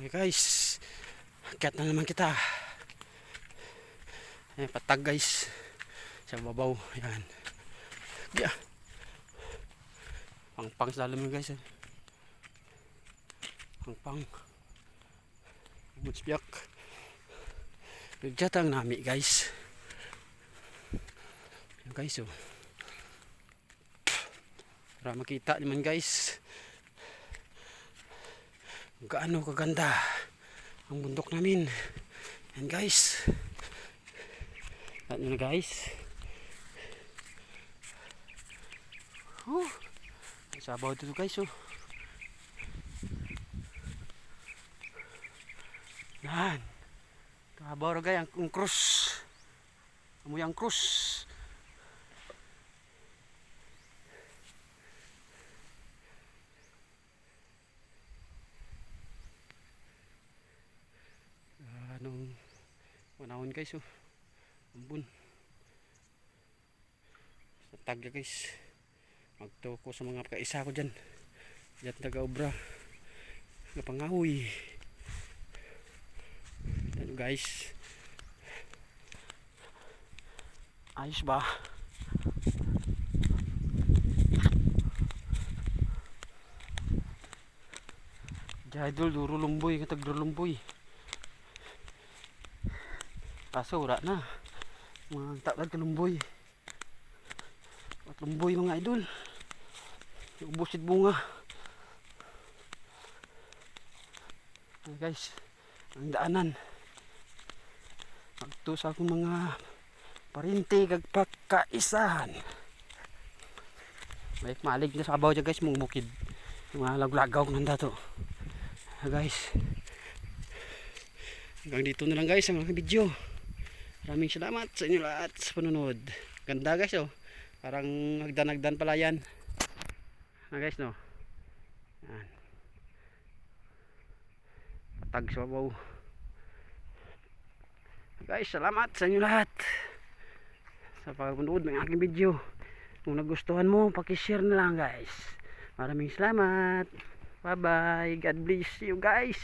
Okay guys, akyat na naman kita. Ayan, patag guys sa babaw. Ayan, yeah. Pang sa alam guys. Pang mutsbiyak. Nagjatang nami guys. Ayan guys, oh. Para makita naman guys gaano kaganda ang bundok namin. Ayan guys, ano na guys, sabaw dito guys, oh. Yan, kabaw ra gay ang krus, amoy ang krus. Anong manahon guys, oh. Ambun sa tagya guys, magtoko sa mga kaisa ko dyan dyan taga-obra na pangahoy. Ano guys, ayos ba? Jadol duro lumboy, katag duro lumboy. Kaso wala na mga takad ka lumboy at lumboy mga idol, ubusit bunga. Guys, ang daanan magto sa akong mga parinti kag pagkaisahan. May malig na sabaw dyan guys, mong bukid mga laglagaw nanda to. Guys, hanggang dito na lang guys ang mga video. Maraming salamat sa inyo lahat sa panunod. Ganda guys, oh. Parang hagdan-hagdan pala yan. Na guys, no. Yan. Patag sa babaw. Guys, salamat sa inyo lahat sa pagpunod ng aking video. Kung nagustuhan mo, paki-share na lang guys. Maraming salamat. Bye bye. God bless you guys.